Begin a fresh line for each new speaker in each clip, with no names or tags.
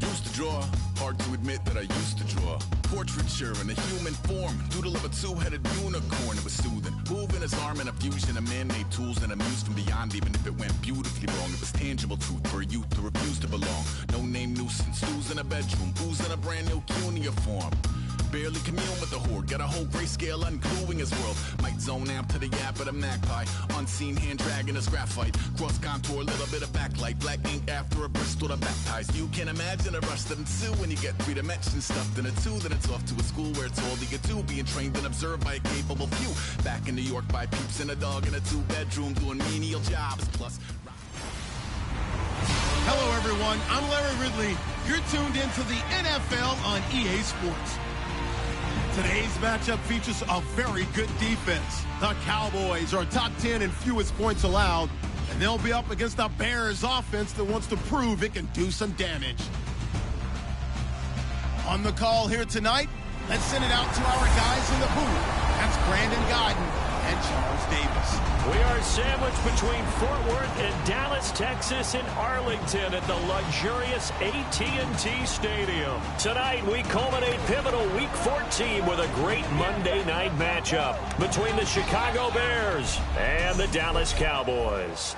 Used to draw, hard to admit that I used to draw. Portraiture in a human form, doodle of a two-headed unicorn. It was soothing, moving his arm in a fusion of man-made tools and a muse from beyond. Even if it went beautifully wrong, it was tangible truth for a youth to refuse to belong. No name nuisance, who's in a bedroom, who's in a brand new cuneiform. Barely commune with the horde, got a whole grayscale ungluing his world. Might zone amp to the yap of a magpie, unseen hand dragging his graphite. Cross contour, little bit of backlight, black ink after a Bristol to baptize. You can imagine a rush that ensue when you get 3 dimensions stuffed in a 2. Then it's off to a school where it's all you get to, being trained and observed by a capable few. Back in New York by peeps and a dog in a 2-bedroom doing menial jobs. Plus.
Hello, everyone. I'm Larry Ridley. You're tuned into the NFL on EA Sports. Today's matchup features a very good defense. The Cowboys are top 10 in fewest points allowed, and they'll be up against the Bears offense that wants to prove it can do some damage. On the call here tonight, let's send it out to our guys in the booth. That's Brandon Godden and Charles Davis.
We are sandwiched between Fort Worth and Dallas, Texas, and Arlington at the luxurious AT&T Stadium. Tonight, we culminate pivotal Week 14 with a great Monday night matchup between the Chicago Bears and the Dallas Cowboys.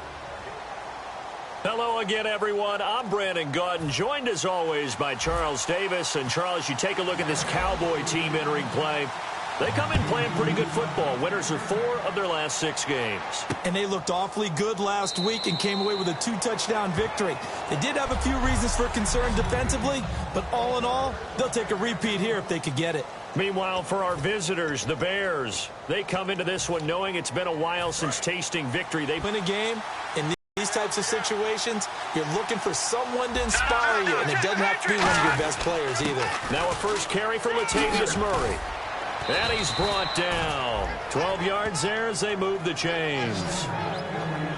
Hello again, everyone. I'm Brandon Godden, joined as always by Charles Davis. And Charles, you take a look at this Cowboy team entering play. They come in playing pretty good football. Winners of 4 of their last 6 games.
And they looked awfully good last week and came away with a 2-touchdown victory. They did have a few reasons for concern defensively, but all in all, they'll take a repeat here if they could get it.
Meanwhile, for our visitors, the Bears, they come into this one knowing it's been a while since tasting victory. They
win a game in these types of situations, you're looking for someone to inspire you, and it doesn't have to be one of your best players either.
Now a first carry for Latavius Murray. And he's brought down. 12 yards there as they move the chains.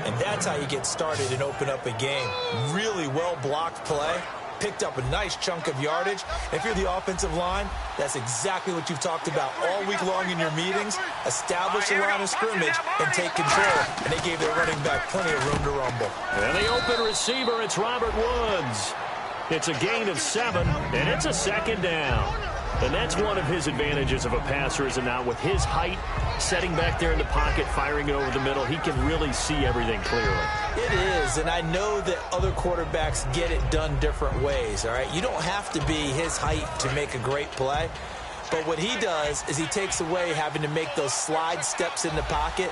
And that's how you get started and open up a game. Really well-blocked play. Picked up a nice chunk of yardage. If you're the offensive line, that's exactly what you've talked about all week long in your meetings. Establish a line of scrimmage and take control. And they gave their running back plenty of room to rumble.
And the open receiver, it's Robert Woods. It's a gain of 7, and it's a 2nd down. And that's one of his advantages of a passer, is it not? With his height, setting back there in the pocket, firing it over the middle, he can really see everything clearly.
It is, and I know that other quarterbacks get it done different ways, all right? You don't have to be his height to make a great play. But what he does is he takes away having to make those slide steps in the pocket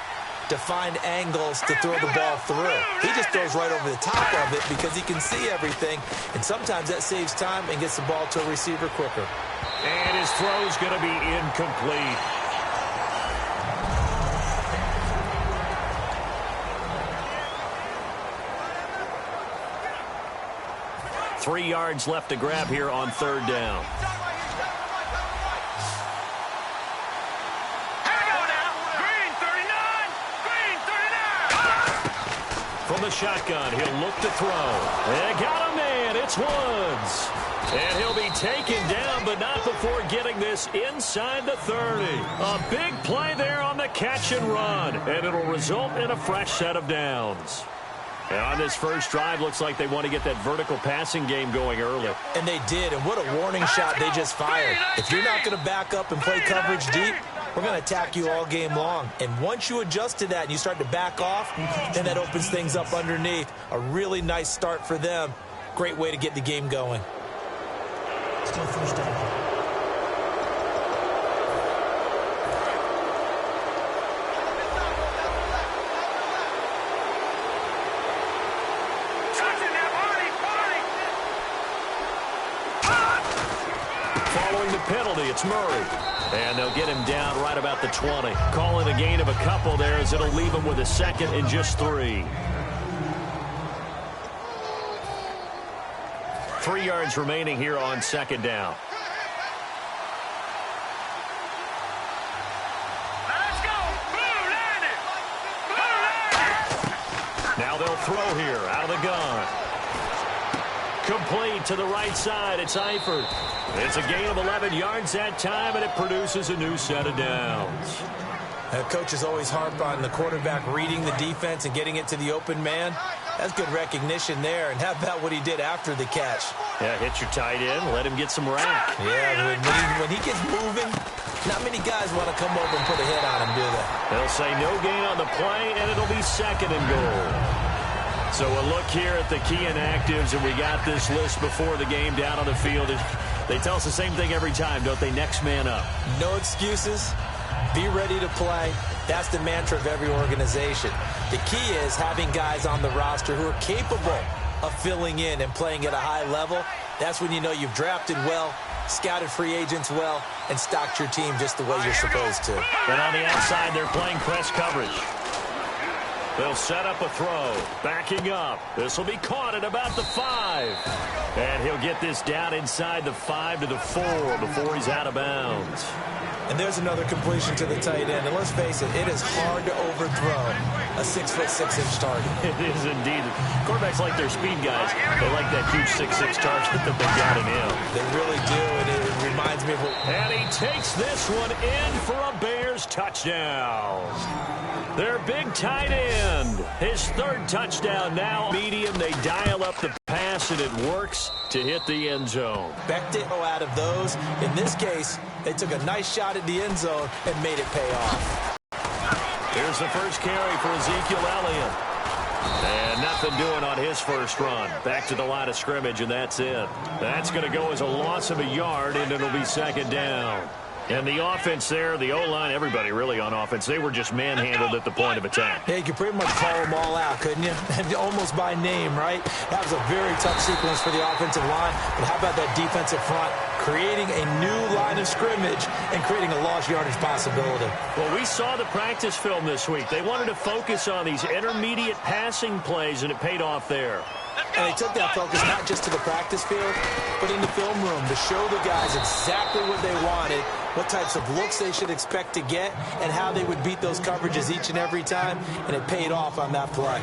to find angles to throw the ball through. He just throws right over the top of it because he can see everything, and sometimes that saves time and gets the ball to a receiver quicker.
And his throw's going to be incomplete. Three yards left to grab here on 3rd down. From the shotgun, he'll look to throw. And got a man. It's Woods. And he'll be taken down, but not before getting this inside the 30. A big play there on the catch and run. And it'll result in a fresh set of downs. And on this first drive, looks like they want to get that vertical passing game going early.
And they did, and what a warning shot they just fired. If you're not going to back up and play coverage deep, we're going to attack you all game long. And once you adjust to that and you start to back off, then that opens things up underneath. A really nice start for them. Great way to get the game going. Still first down.
Following the penalty, it's Murray. And they'll get him down right about the 20. Calling a gain of a couple there as it'll leave him with a 2nd and just 3. 3 yards remaining here on 2nd down.
Let's go. Blue landed.
Now they'll throw here out of the gun. Complete to the right side. It's Eifert. It's a gain of 11 yards that time, and it produces a new set of downs.
Coaches always harp on the quarterback reading the defense and getting it to the open man. That's good recognition there. And how about what he did after the catch?
Yeah, hit your tight end, let him get some rack.
Yeah, when he gets moving, not many guys want to come over and put a hit on him, do they?
They'll say no gain on the play, and it'll be 2nd and goal. So a look here at the key inactives, and we got this list before the game down on the field. They tell us the same thing every time, don't they? Next man up.
No excuses. Be ready to play. That's the mantra of every organization. The key is having guys on the roster who are capable of filling in and playing at a high level. That's when you know you've drafted well, scouted free agents well, and stocked your team just the way you're supposed to.
And on the outside, they're playing press coverage. They'll set up a throw. Backing up. This will be caught at about the 5. And he'll get this down inside the 5 to the 4 before he's out of bounds.
And there's another completion to the tight end. And let's face it, it is hard to overthrow a 6'6" target.
It is indeed. Quarterbacks like their speed guys. They like that huge 6'6" target that they got in him.
They really do, and it reminds me of what...
And he takes this one in for a Bears touchdown. Their big tight end. His 3rd touchdown now. Medium, they dial up the pass, and it works to hit the end zone.
Expect it out of those. In this case, they took a nice shot at the end zone and made it pay off.
Here's the first carry for Ezekiel Elliott. And nothing doing on his first run. Back to the line of scrimmage, and that's it. That's going to go as a loss of a yard, and it'll be 2nd down. And the offense there, the O-line, everybody really on offense, they were just manhandled at the point of attack.
Yeah, you could pretty much call them all out, couldn't you? Almost by name, right? That was a very tough sequence for the offensive line. But how about that defensive front creating a new line of scrimmage and creating a lost yardage possibility?
Well, we saw the practice film this week. They wanted to focus on these intermediate passing plays, and it paid off there.
And they took that focus not just to the practice field, but in the film room to show the guys exactly what they wanted, what types of looks they should expect to get, and how they would beat those coverages each and every time, and it paid off on that play.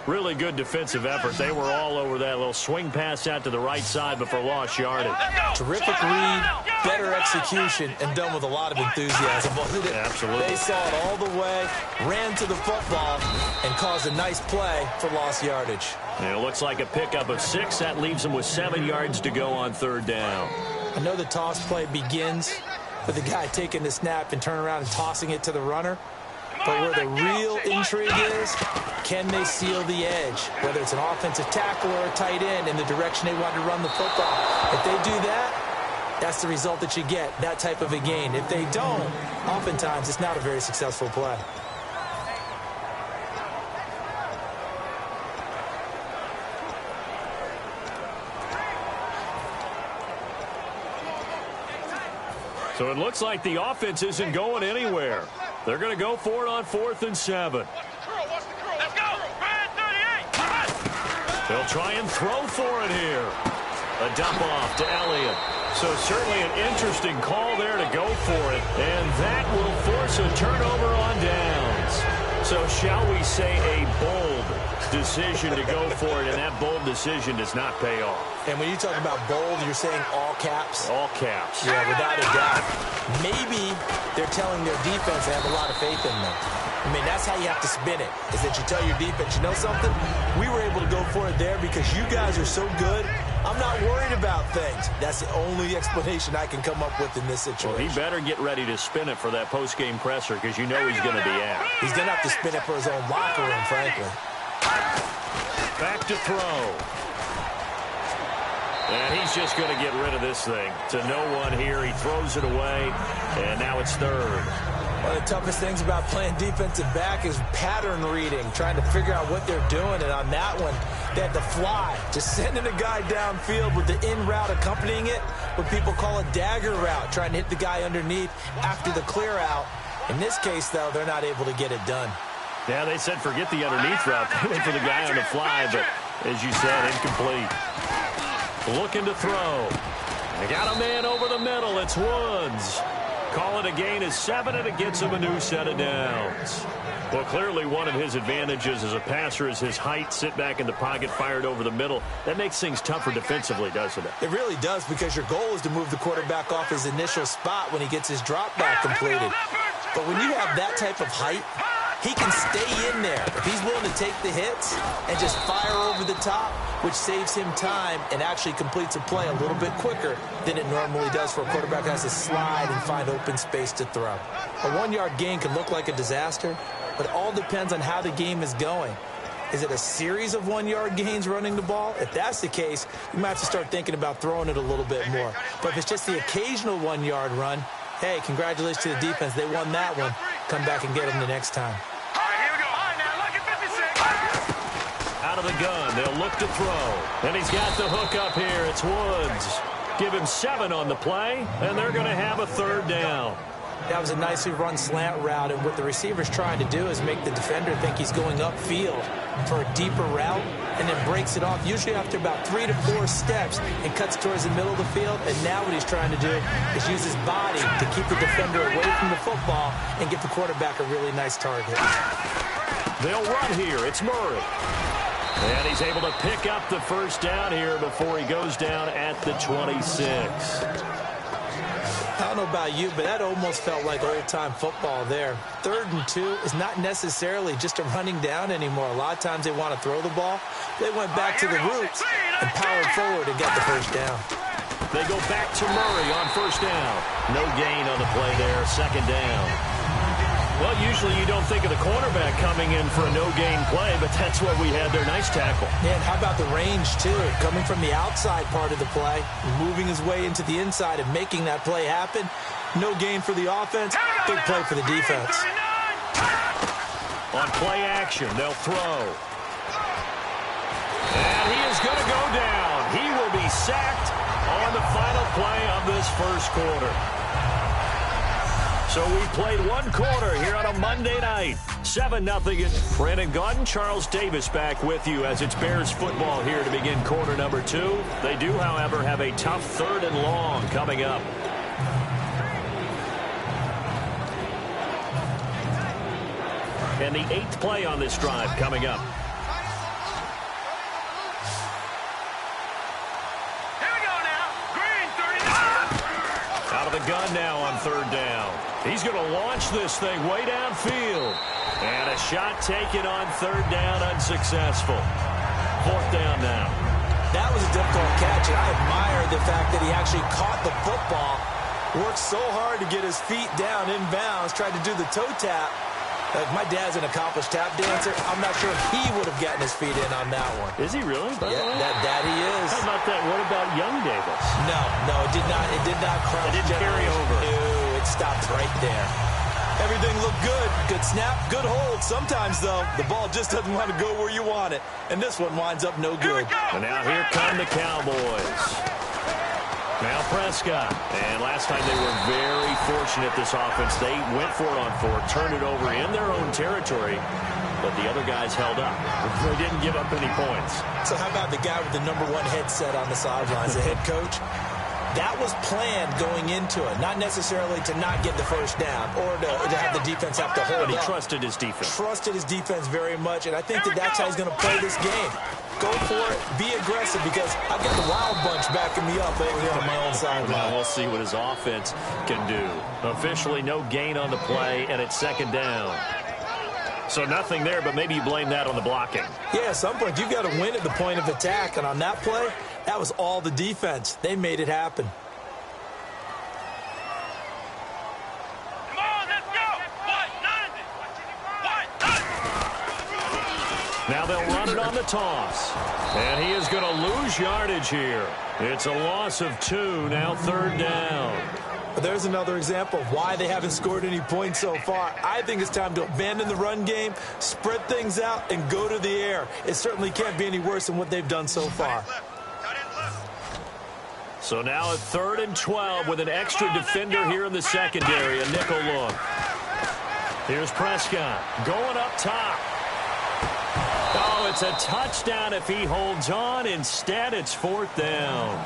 Really good defensive effort. They were all over that little swing pass out to the right side, but for lost yardage.
Terrific read, better execution, and done with a lot of enthusiasm, wasn't it?
Absolutely.
They saw it all the way, ran to the football, and caused a nice play for lost yardage.
And it looks like a pickup of 6. That leaves them with 7 yards to go on 3rd down.
I know the toss play begins with the guy taking the snap and turning around and tossing it to the runner. But where the real intrigue is, can they seal the edge? Whether it's an offensive tackle or a tight end in the direction they want to run the football. If they do that, that's the result that you get, that type of a gain. If they don't, oftentimes it's not a very successful play.
So it looks like the offense isn't going anywhere. They're going to go for it on 4th and 7.
Let's go. Red 38.
They'll try and throw for it here. A dump off to Elliott. So certainly an interesting call there to go for it. And that will force a turnover on downs. So shall we say a bold decision to go for it, and that bold decision does not pay off.
And when you talk about bold, you're saying all caps?
All caps.
Yeah, without a doubt. Maybe they're telling their defense they have a lot of faith in them. I mean, that's how you have to spin it, is that you tell your defense, you know something? We were able to go for it there because you guys are so good. I'm not worried about things. That's the only explanation I can come up with in this situation.
Well, he better get ready to spin it for that post-game presser because you know he's going to be out.
He's going to have to spin it for his own locker room, frankly.
Back to throw. And he's just going to get rid of this thing. To no one here. He throws it away, and now it's 3rd.
One of the toughest things about playing defensive back is pattern reading, trying to figure out what they're doing. And on that one, they had to fly, just sending a guy downfield with the in route accompanying it, what people call a dagger route, trying to hit the guy underneath after the clear out. In this case, though, they're not able to get it done.
Yeah, they said forget the underneath route. They went for the guy on the fly, but as you said, incomplete. Looking to throw. They got a man over the middle. It's Woods. Call it a gain of 7, and it gets him a new set of downs. Well, clearly one of his advantages as a passer is his height. Sit back in the pocket, fired over the middle. That makes things tougher defensively, doesn't it?
It really does, because your goal is to move the quarterback off his initial spot when he gets his drop back completed. But when you have that type of height, he can stay in there. If he's willing to take the hits and just fire over the top, which saves him time and actually completes a play a little bit quicker than it normally does for a quarterback who has to slide and find open space to throw. A 1-yard gain can look like a disaster, but it all depends on how the game is going. Is it a series of 1-yard gains running the ball? If that's the case, you might have to start thinking about throwing it a little bit more. But if it's just the occasional 1-yard run, hey, congratulations to the defense. They won that one. Come back and get them the next time.
All right, here we go. All right, now look at 56.
Out of the gun, they'll look to throw. And he's got the hook up here. It's Woods. Give him 7 on the play, and they're going to have a 3rd down.
That was a nicely run slant route, and what the receiver's trying to do is make the defender think he's going upfield for a deeper route, and then breaks it off, usually after about 3 to 4 steps, and cuts towards the middle of the field. And now what he's trying to do is use his body to keep the defender away from the football and give the quarterback a really nice target.
They'll run here. It's Murray. And he's able to pick up the 1st down here before he goes down at the 26.
I don't know about you, but that almost felt like old-time football there. 3rd and 2 is not necessarily just a running down anymore. A lot of times they want to throw the ball. They went back to the roots and powered forward and got the 1st down.
They go back to Murray on 1st down. No gain on the play there, 2nd down. Well, usually you don't think of the cornerback coming in for a no-gain play, but that's what we had there. Nice tackle.
And how about the range, too? Coming from the outside part of the play, moving his way into the inside and making that play happen. No gain for the offense, big play for the defense.
On play action, they'll throw. And he is going to go down. He will be sacked on the final play of this 1st quarter. So we played 1 quarter here on a Monday night. 7-0. Brandon Gaudin, Charles Davis back with you as it's Bears football here to begin quarter number 2. They do, however, have a tough 3rd and long coming up. And the 8th play on this drive coming up.
Here we go now. Green, 39.
Out of the gun now on 3rd down. He's going to launch this thing way downfield. And a shot taken on 3rd down, unsuccessful. 4th down now.
That was a difficult catch, and I admire the fact that he actually caught the football, worked so hard to get his feet down inbounds, tried to do the toe tap. Like, my dad's an accomplished tap dancer. I'm not sure he would have gotten his feet in on that one.
Is he really?
Yeah, that he is.
How about that? What about young Davis?
No, it did not. It did not cross.
It didn't carry over.
No, it stopped right there. Everything looked good. Good snap, good hold. Sometimes, though, the ball just doesn't want to go where you want it. And this one winds up no good.
And now here come the Cowboys. Now Prescott. And last time they were very fortunate, this offense. They went for it on 4, turned it over in their own territory, but the other guys held up. They didn't give up any points.
So how about the guy with the #1 headset on the sidelines, the head coach? That was planned going into it, not necessarily to not get the 1st down or to have the defense have to hold up.
But he trusted his defense.
Trusted his defense very much, and I think that's how he's going to play this game. Go for it, be aggressive, because I've got the Wild Bunch backing me up over here on my own sideline.
Well, we'll see what his offense can do. Officially no gain on the play, and it's 2nd down. So nothing there, but maybe you blame that on the blocking.
Yeah, at some point you've got to win at the point of attack, and on that play, that was all the defense. They made it happen.
Come on, let's go.
Now they'll run it on the toss. And he is going to lose yardage here. It's a loss of 2, now 3rd down.
There's another example of why they haven't scored any points so far. I think it's time to abandon the run game, spread things out, and go to the air. It certainly can't be any worse than what they've done so far.
So now at 3rd and 12 with an extra defender here in the secondary, a nickel look. Here's Prescott going up top. Oh, it's a touchdown if he holds on. Instead, it's 4th down.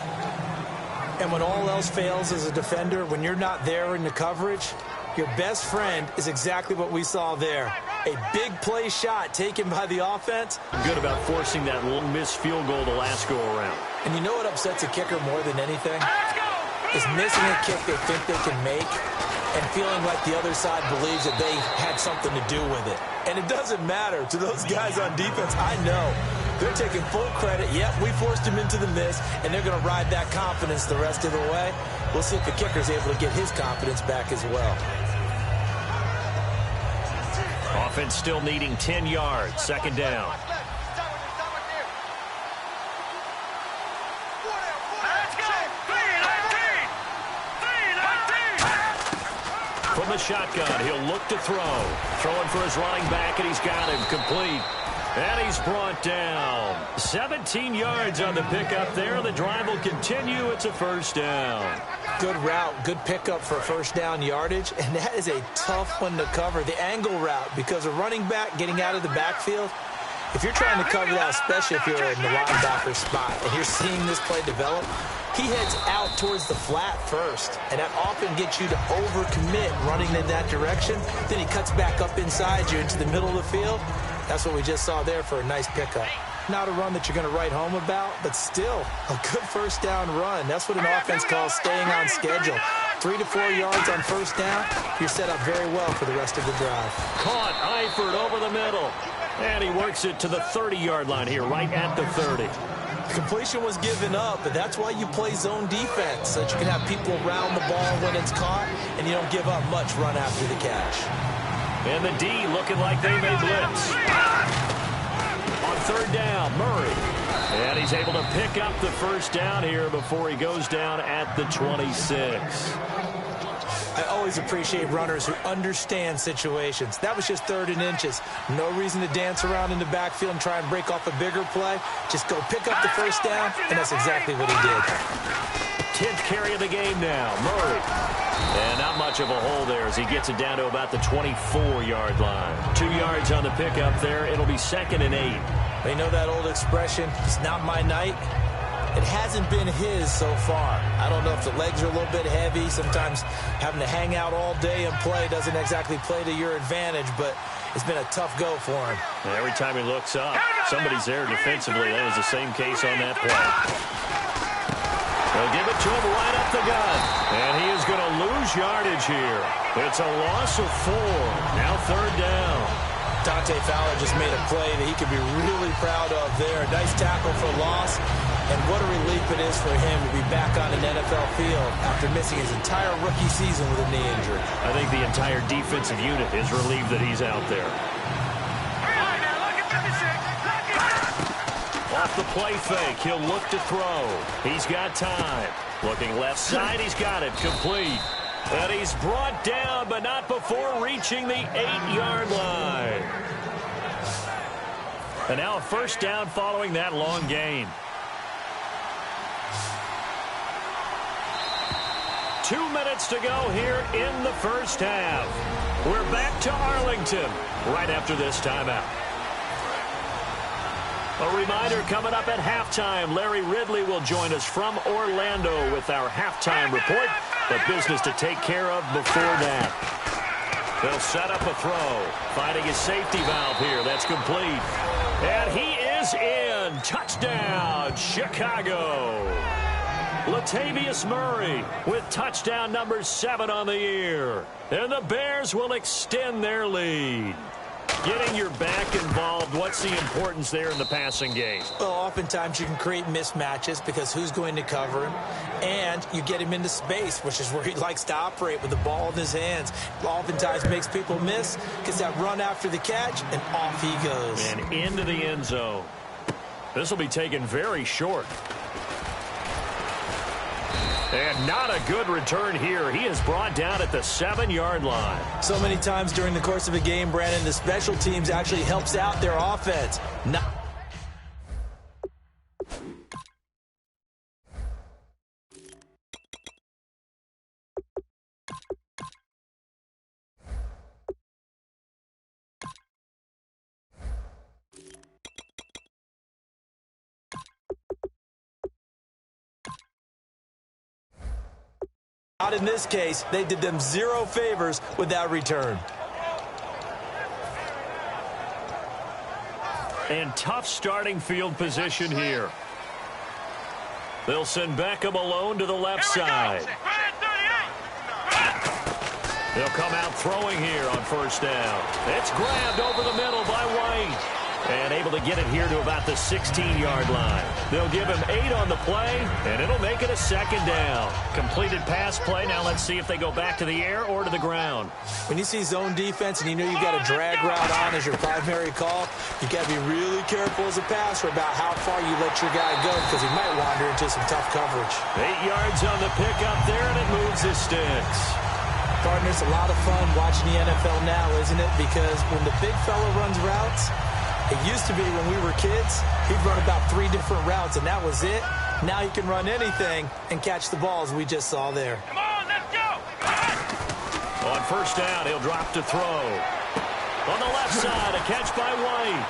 And when all else fails as a defender, when you're not there in the coverage, your best friend is exactly what we saw there. A big play shot taken by the offense.
Good about forcing that long missed field goal the last go around.
And you know what upsets a kicker more than anything? Is missing a kick they think they can make and feeling like the other side believes that they had something to do with it. And it doesn't matter to those guys on defense. I know. They're taking full credit. Yep, we forced him into the miss, and they're going to ride that confidence the rest of the way. We'll see if the kicker's able to get his confidence back as well.
Offense still needing 10 yards. Second down. From the shotgun, he'll look to throw. Throwing for his running back, and he's got him complete. And he's brought down. 17 yards on the pickup there. The drive will continue. It's a first down.
Good route, good pickup for first down yardage, and that is a tough one to cover. The angle route, because a running back getting out of the backfield, if you're trying to cover that, especially if you're in the linebacker spot, and you're seeing this play develop, he heads out towards the flat first, and that often gets you to overcommit running in that direction. Then he cuts back up inside you into the middle of the field. That's what we just saw there for a nice pickup. Not a run that you're going to write home about, but still a good first down run. That's what an offense calls staying on schedule. 3 to 4 yards on first down, you're set up very well for the rest of the drive.
Caught Eifert over the middle, and he works it to the 30-yard line here, right at the 30.
Completion was given up, but that's why you play zone defense, so that you can have people around the ball when it's caught, and you don't give up much run after the catch.
And the D looking like they may blitz. On third down, Murray. And he's able to pick up the first down here before he goes down at the 26.
I always appreciate runners who understand situations. That was just 3rd and inches. No reason to dance around in the backfield and try and break off a bigger play. Just go pick up the first down, and that's exactly what he did.
10th carry of the game now, Murray. And not much of a hole there as he gets it down to about the 24-yard line. 2 yards on the pickup there. It'll be 2nd and 8.
They know that old expression, it's not my night. It hasn't been his so far. I don't know if the legs are a little bit heavy. Sometimes having to hang out all day and play doesn't exactly play to your advantage, but it's been a tough go for him.
And every time he looks up, somebody's there defensively. That was the same case on that play. They'll give it to him right up the gut. And he is going to lose yardage here. It's a loss of 4. Now 3rd down.
Dante Fowler just made a play that he could be really proud of there. Nice tackle for loss. And what a relief it is for him to be back on an NFL field after missing his entire rookie season with a knee injury.
I think the entire defensive unit is relieved that he's out there. Off the play fake, he'll look to throw. He's got time. Looking left side, he's got it complete. And he's brought down, but not before reaching the 8-yard line. And now a first down following that long gain. 2 minutes to go here in the first half. We're back to Arlington right after this timeout. A reminder coming up at halftime, Larry Ridley will join us from Orlando with our halftime report, but business to take care of before that. They'll set up a throw, finding his safety valve here. That's complete. And he is in. Touchdown, Chicago. Latavius Murray with touchdown number 7 on the year. And the Bears will extend their lead. Getting your back involved, what's the importance there in the passing game?
Well, oftentimes you can create mismatches because who's going to cover him? And you get him into space, which is where he likes to operate with the ball in his hands. Oftentimes makes people miss, gets that run after the catch, and off he goes.
And into the end zone. This will be taken very short. And not a good return here. He is brought down at the 7-yard line.
So many times during the course of a game, Brandon, the special teams actually helps out their offense. Not in this case. They did them 0 favors with that return.
And tough starting field position here. They'll send Beckham alone to the left side. They'll come out throwing here on first down. It's grabbed over the middle by White. And able to get it here to about the 16-yard line. They'll give him 8 on the play, and it'll make it a second down. Completed pass play. Now let's see if they go back to the air or to the ground.
When you see zone defense and you know you've got a drag route on as your primary call, you got to be really careful as a passer about how far you let your guy go because he might wander into some tough coverage.
8 yards on the pickup there, and it moves the sticks.
Partners, a lot of fun watching the NFL now, isn't it? Because when the big fella runs routes, it used to be when we were kids, he'd run about 3 different routes, and that was it. Now he can run anything and catch the balls we just saw there.
Come on, let's go.
On first down, he'll drop to throw. On the left side, a catch by White.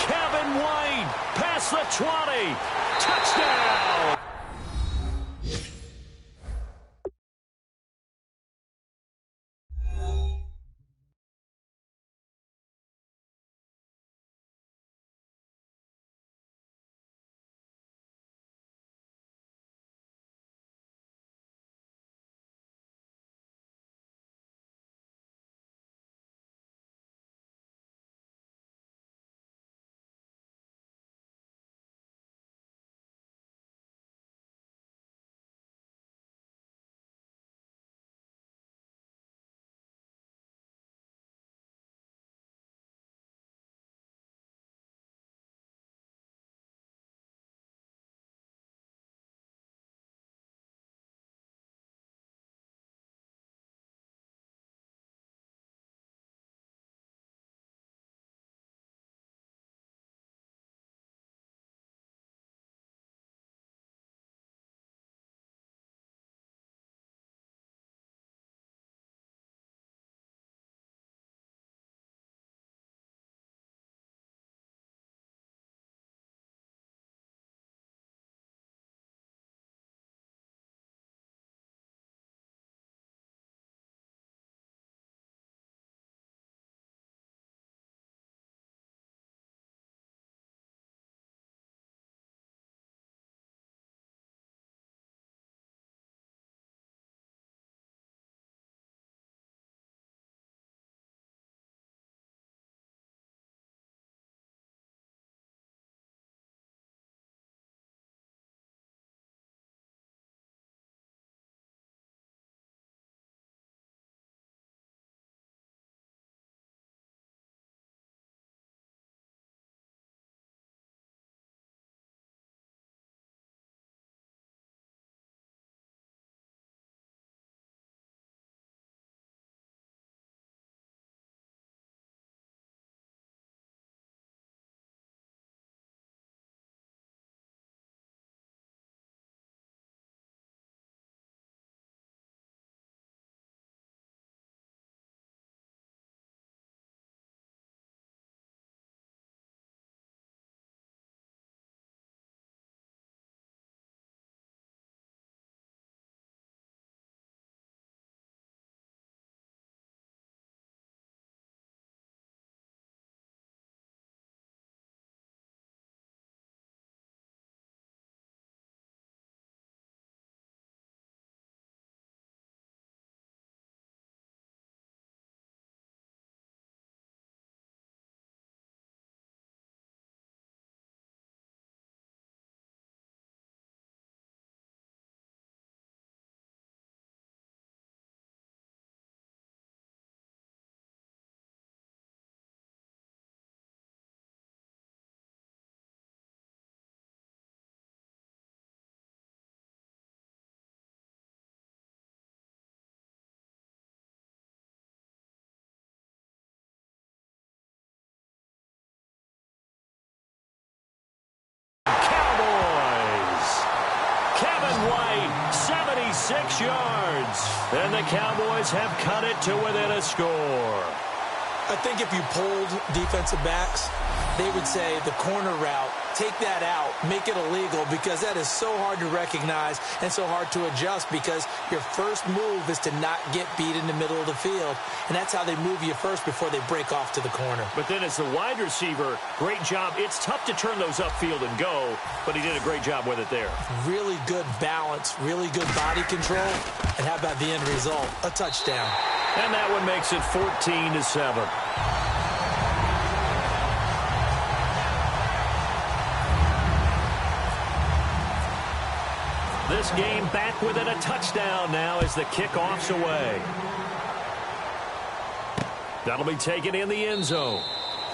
Kevin White, past the 20. Touchdown. Kevin White, 76 yards. And the Cowboys have cut it to within a score.
I think if you polled defensive backs, they would say the corner route take that out, make it illegal, because that is so hard to recognize and so hard to adjust, because your first move is to not get beat in the middle of the field, and that's how they move you first before they break off to the corner.
But then as the wide receiver, great job. It's tough to turn those upfield and go, but he did a great job with it there.
Really good balance, really good body control, and how about the end result? A touchdown.
And that one makes it 14-7. This game back within a touchdown now as the kickoff's away. That'll be taken in the end zone.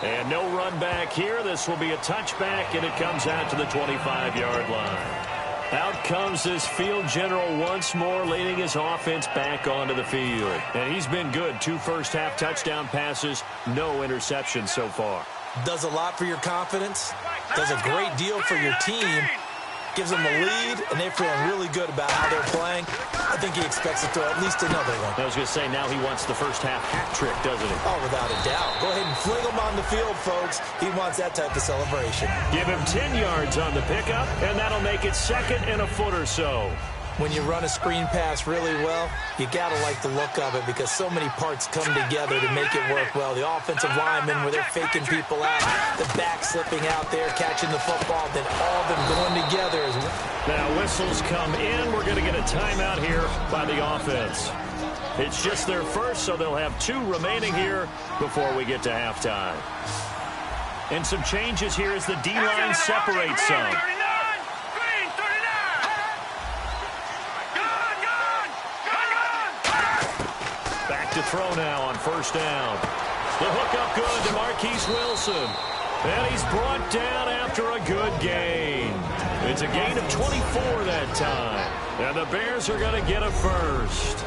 And no run back here. This will be a touchback, and it comes out to the 25-yard line. Out comes this field general once more, leading his offense back onto the field. And he's been good. 2 first-half touchdown passes, no interceptions so far.
Does a lot for your confidence. Does a great deal for your team. Gives them a lead, and they're feeling really good about how they're playing. I think he expects to throw at least another one.
I was going to say, now he wants the first-half hat trick, doesn't he?
Oh, without a doubt. Go ahead and fling him on the field, folks. He wants that type of celebration.
Give him 10 yards on the pickup, and that'll make it 2nd and a foot or so.
When you run a screen pass really well, you got to like the look of it, because so many parts come together to make it work well. The offensive linemen, where they're faking people out, the back slipping out there, catching the football, then all of them going together.
Now whistles come in. We're going to get a timeout here by the offense. It's just their first, so they'll have 2 remaining here before we get to halftime. And some changes here as the D-line separates some. To throw now on first down. The hookup good to Marquise Wilson. And he's brought down after a good gain. It's a gain of 24 that time. And the Bears are going to get a first.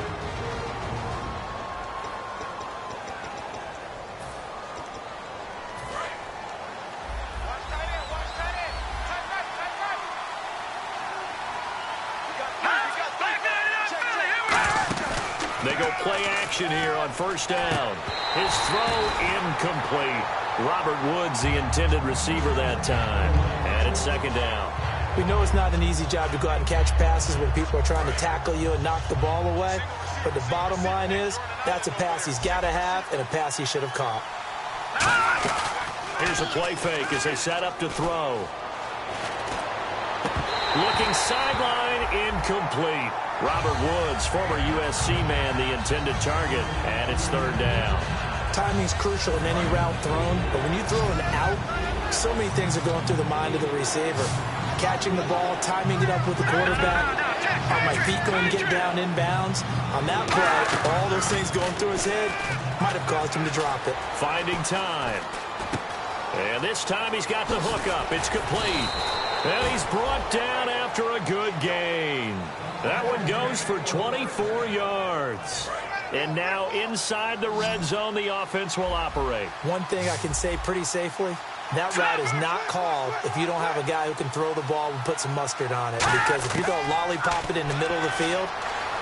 They go play action here on first down. His throw incomplete. Robert Woods, the intended receiver that time. And it's 2nd down.
We know it's not an easy job to go out and catch passes when people are trying to tackle you and knock the ball away. But the bottom line is, that's a pass he's got to have and a pass he should have caught.
Here's a play fake as they set up to throw. Looking sideline, incomplete. Robert Woods, former USC man, the intended target, and it's 3rd down.
Timing's crucial in any route thrown, but when you throw an out, so many things are going through the mind of the receiver. Catching the ball, timing it up with the quarterback. Are my feet going to get down inbounds? On that play, all those things going through his head might have caused him to drop it.
Finding time. And this time he's got the hookup. It's complete. And he's brought down after a good gain. That one goes for 24 yards. And now inside the red zone, the offense will operate.
One thing I can say pretty safely, that route is not called if you don't have a guy who can throw the ball and put some mustard on it. Because if you go lollipop it in the middle of the field,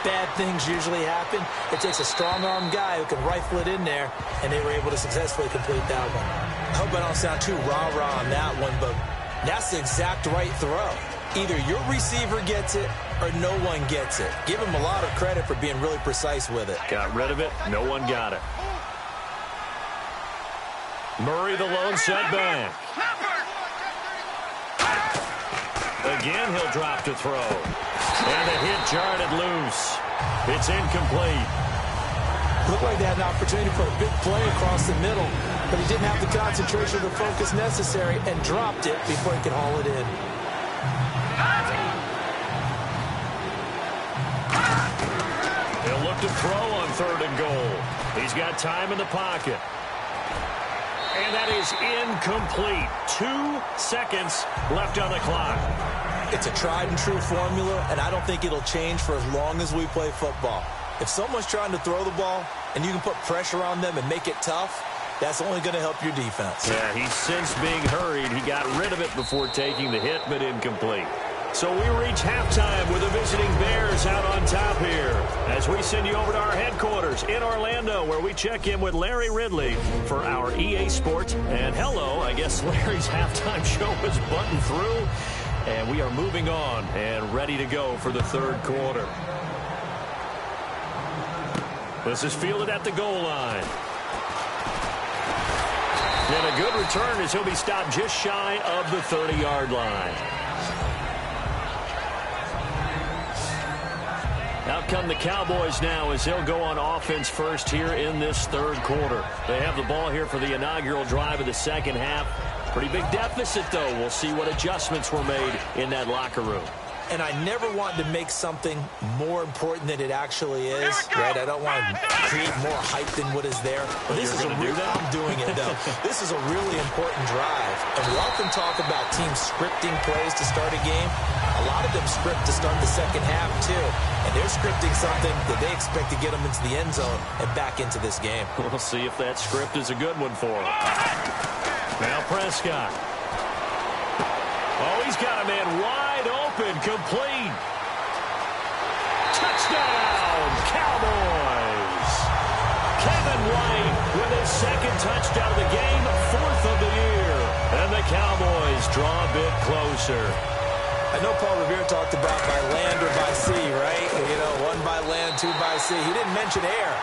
bad things usually happen. It takes a strong-arm guy who can rifle it in there, and they were able to successfully complete that one. I hope I don't sound too rah-rah on that one, but that's the exact right throw. Either your receiver gets it or no one gets it. Give him a lot of credit for being really precise with it.
Got rid of it. No one got it. Murray, the lone setback. Again, he'll drop to throw. And the hit jarred it loose. It's incomplete.
Looked like they had an opportunity for a big play across the middle, but he didn't have the concentration or the focus necessary and dropped it before he could haul it in.
He'll look to throw on 3rd and goal. He's got time in the pocket. And that is incomplete. 2 seconds left on the clock.
It's a tried and true formula, and I don't think it'll change for as long as we play football. If someone's trying to throw the ball and you can put pressure on them and make it tough, that's only going to help your defense.
Yeah, he's since being hurried. He got rid of it before taking the hit, but incomplete. So we reach halftime with the visiting Bears out on top here as we send you over to our headquarters in Orlando, where we check in with Larry Ridley for our EA Sports. And hello, I guess Larry's halftime show was buttoned through, and we are moving on and ready to go for the third quarter. This is fielded at the goal line. And a good return as he'll be stopped just shy of the 30-yard line. Out come the Cowboys now as they'll go on offense first here in this third quarter. They have the ball here for the inaugural drive of the second half. Pretty big deficit, though. We'll see what adjustments were made in that locker room.
And I never want to make something more important than it actually is, right? I don't want to create more hype than what is there. But this is I'm doing it, though. This is a really important drive. And we often talk about teams scripting plays to start a game. A lot of them script to start the second half, too. And they're scripting something that they expect to get them into the end zone and back into this game.
We'll see if that script is a good one for them. Now Prescott. Oh, he's got a man wide open, complete. Touchdown, Cowboys. Kevin White with his second touchdown of the game, fourth of the year. And the Cowboys draw a bit closer.
I know Paul Revere talked about by land or by sea, right? You know, one by land, two by sea. He didn't mention air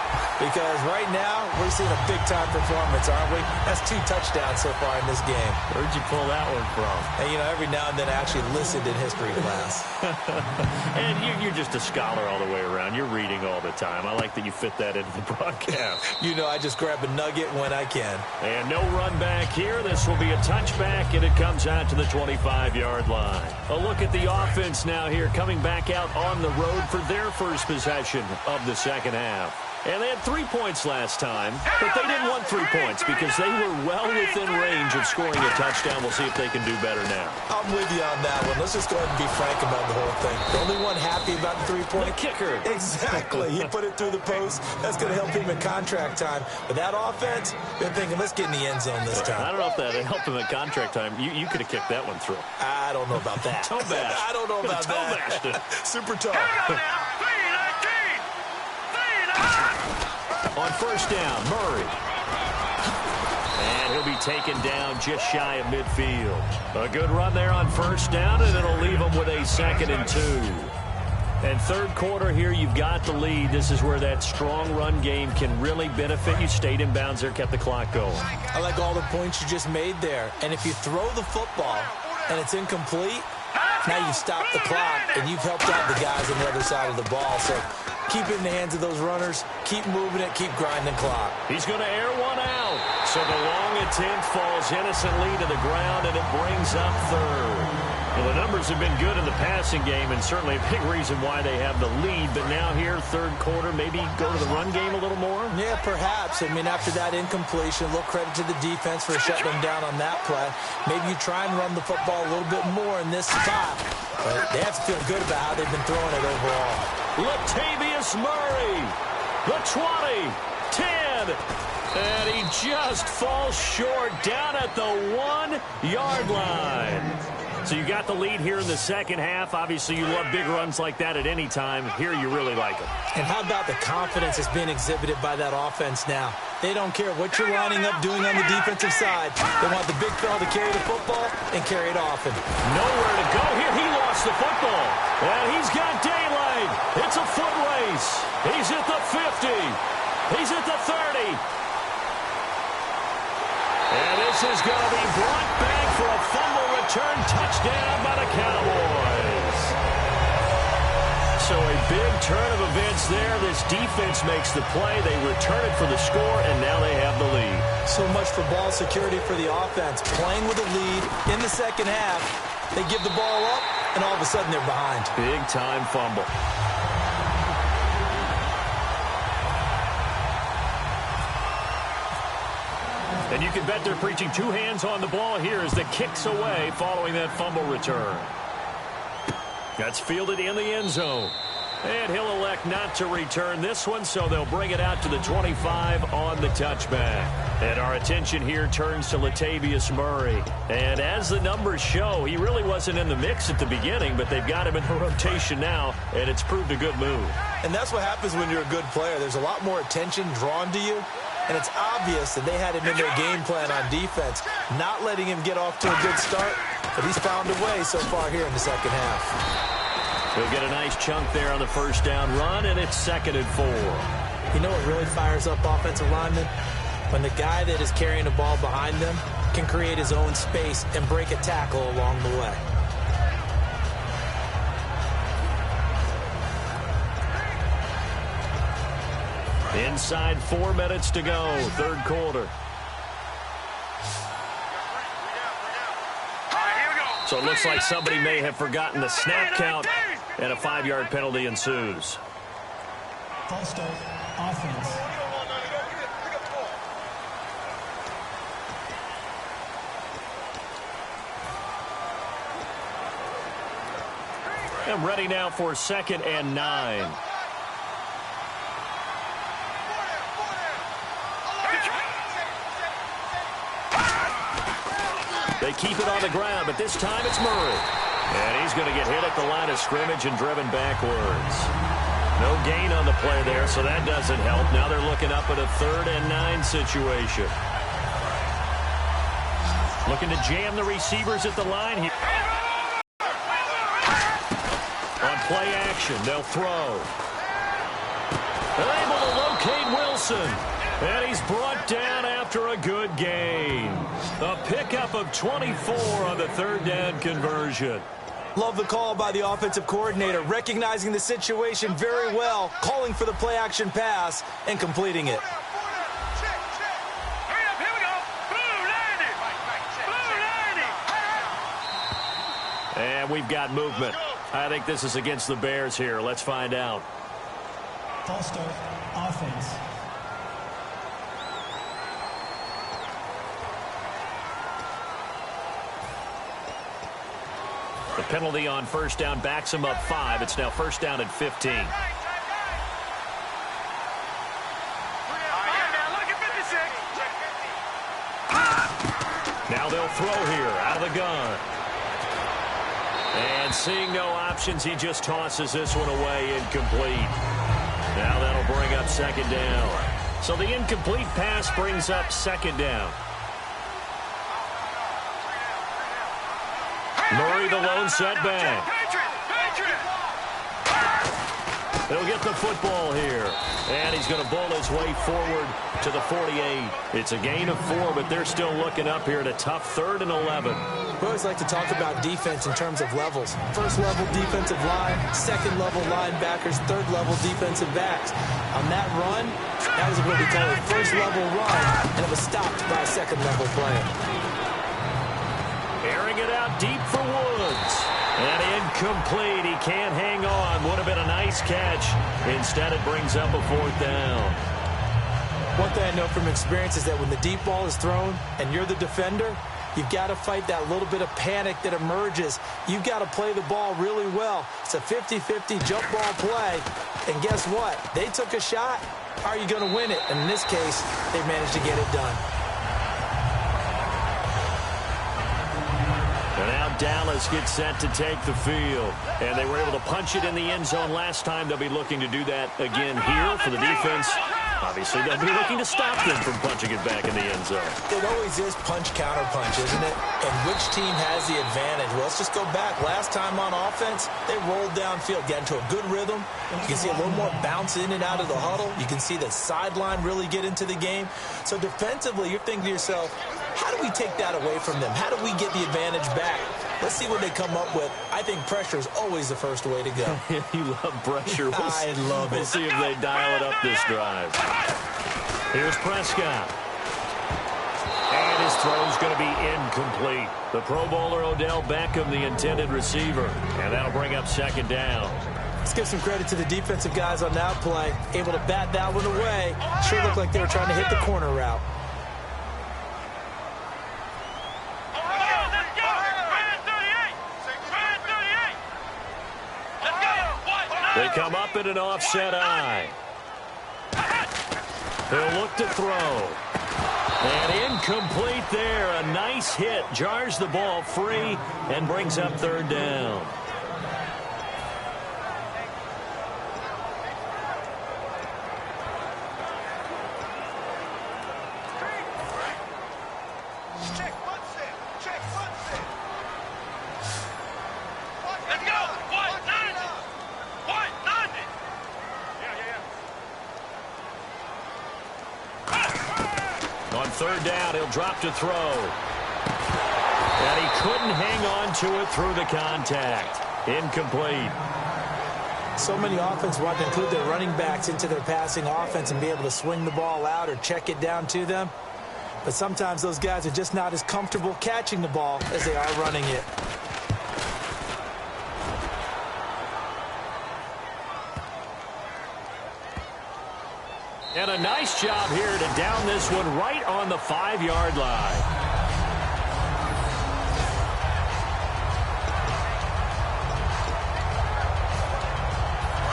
because right now we're seeing a big-time performance, aren't we? That's 2 touchdowns so far in this game.
Where'd you pull that one from?
And, you know, every now and then I actually listened in history class.
And you're just a scholar all the way around. You're reading all the time. I like that you fit that into the broadcast.
You know, I just grab a nugget when I can.
And no run back here. This will be a touchback, and it comes out to the 25-yard line. A look at the offense now here, coming back out on the road for their first possession of the second half. And they had 3 points last time, but they didn't want 3 points because they were well within range of scoring a touchdown. We'll see if they can do better now.
I'm with you on that one. Let's just go ahead and be frank about the whole thing. The only one happy about the 3-point?
The kicker.
Exactly. He put it through the post. That's going to help him in contract time. But that offense, they're thinking, let's get in the end zone this time.
I don't know if that helped him in contract time. You could have kicked that one through.
I don't know about that.
Toe bash.
I don't know about
toe
that.
Bashed it.
Super toe.
On first down, Murray. And he'll be taken down just shy of midfield. A good run there on first down, and it'll leave him with a 2nd and 2. And third quarter here, you've got the lead. This is where that strong run game can really benefit you. Stayed in bounds there, kept the clock going.
I like all the points you just made there. And if you throw the football and it's incomplete, now you've stopped the clock and you've helped out the guys on the other side of the ball. So keep it in the hands of those runners. Keep moving it. Keep grinding clock.
He's going to air one out. So the long attempt falls innocently to the ground, and it brings up third. Well, the numbers have been good in the passing game, and certainly a big reason why they have the lead. But now here, third quarter, maybe go to the run game a little more?
Yeah, perhaps. I mean, after that incompletion, a little credit to the defense for shutting them down on that play. Maybe you try and run the football a little bit more in this spot. But they have to feel good about how they've been throwing it overall.
Latavius Murray, the 20, 10, and he just falls short down at the 1-yard line. So you got the lead here in the second half. Obviously, you love big runs like that at any time. Here, you really like them.
And how about the confidence that's being exhibited by that offense now? They don't care what you're lining up doing on the defensive side. They want the big fella to carry the football and carry it often.
Nowhere to go here. He lost the football. And he's got daylight. It's a foot race. He's at the 50. He's at the 30. And this is going to be brought back for a fumble return touchdown by the Cowboys. So a big turn of events there. This defense makes the play. They return it for the score, and now they have the lead.
So much for ball security for the offense. Playing with a lead in the second half. They give the ball up, and all of a sudden they're behind.
Big-time fumble. And you can bet they're preaching 2 hands on the ball here as the kick's away following that fumble return. That's fielded in the end zone. And he'll elect not to return this one, so they'll bring it out to the 25 on the touchback. And our attention here turns to Latavius Murray. And as the numbers show, he really wasn't in the mix at the beginning, but they've got him in the rotation now, and it's proved a good move.
And that's what happens when you're a good player. There's a lot more attention drawn to you, and it's obvious that they had him in their game plan on defense, not letting him get off to a good start, but he's found a way so far here in the second half.
He'll get a nice chunk there on the first down run, and it's 2nd and 4.
You know what really fires up offensive linemen? When the guy that is carrying the ball behind them can create his own space and break a tackle along the way.
Inside 4 minutes to go, third quarter. So it looks like somebody may have forgotten the snap count, and a 5-yard penalty ensues.
False start, offense.
And ready now for 2nd and 9. They keep it on the ground, but this time it's Murray. And he's going to get hit at the line of scrimmage and driven backwards. No gain on the play there, so that doesn't help. Now they're looking up at a 3rd and 9 situation. Looking to jam the receivers at the line here. On play action, they'll throw. They're able to locate Wilson. And he's brought down after a good gain. A pickup of 24 on the 3rd down conversion.
Love the call by the offensive coordinator, recognizing the situation very well, calling for the play-action pass, and completing it.
And we've got movement. I think this is against the Bears here. Let's find out.
False start, offense.
The penalty on first down backs him up 5. It's now first down at 15. Now they'll throw here out of the gun. And seeing no options, he just tosses this one away, incomplete. Now that'll bring up 2nd down. So the incomplete pass brings up 2nd down. Murray, the lone setback. He'll get the football here. And he's going to bowl his way forward to the 48. It's a gain of 4, but they're still looking up here at a tough 3rd and 11.
We always like to talk about defense in terms of levels. First level defensive line, second level linebackers, third level defensive backs. On that run, that was what we call a first level run, and it was stopped by a second level play.
Airing it out deep for Woods. And incomplete. He can't hang on. Would have been a nice catch. Instead, it brings up a 4th down.
One thing I know from experience is that when the deep ball is thrown and you're the defender, you've got to fight that little bit of panic that emerges. You've got to play the ball really well. It's a 50-50 jump ball play. And guess what? They took a shot. How are you going to win it? And in this case, they managed to get it done.
And now Dallas gets set to take the field. And they were able to punch it in the end zone last time. They'll be looking to do that again here for the defense. Obviously, they'll be looking to stop them from punching it back in the end zone.
It always is punch-counter-punch, isn't it? And which team has the advantage? Well, let's just go back. Last time on offense, they rolled downfield, got into a good rhythm. You can see a little more bounce in and out of the huddle. You can see the sideline really get into the game. So defensively, you're thinking to yourself, how do we take that away from them? How do we get the advantage back? Let's see what they come up with. I think pressure is always the first way to go.
You love pressure.
I love it.
We'll see if they dial it up this drive. Here's Prescott. And his throw's going to be incomplete. The Pro Bowler Odell Beckham, the intended receiver. And that'll bring up 2nd down.
Let's give some credit to the defensive guys on that play. Able to bat that one away. Sure looked like they were trying to hit the corner route.
They come up in an offset eye. He'll look to throw. And incomplete there. A nice hit. Jars the ball free and brings up third down. Third down, he'll drop to throw. And he couldn't hang on to it through the contact. Incomplete.
So many offenses want to include their running backs into their passing offense and be able to swing the ball out or check it down to them. But sometimes those guys are just not as comfortable catching the ball as they are running it.
And a nice job here to down this one right on the 5-yard line.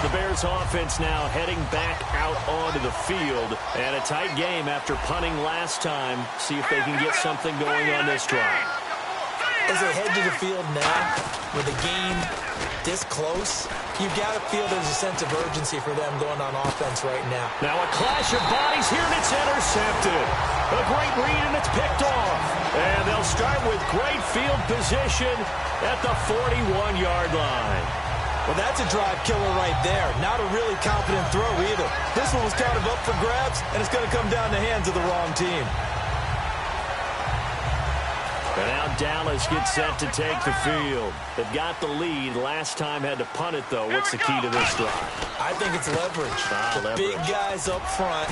The Bears offense now heading back out onto the field. And a tight game after punting last time. See if they can get something going on this drive.
As they head to the field now, with the game this close, you've got to feel there's a sense of urgency for them going on offense right now.
Now a clash of bodies here, and it's intercepted. A great read, and it's picked off. And they'll start with great field position at the 41-yard line.
Well, that's a drive killer right there. Not a really confident throw either. This one was kind of up for grabs, and it's going to come down the hands of the wrong team.
And now Dallas gets set to take the field. They've got the lead. Last time had to punt it, though. What's the key to this drive?
I think it's leverage.
Leverage.
Big guys up front.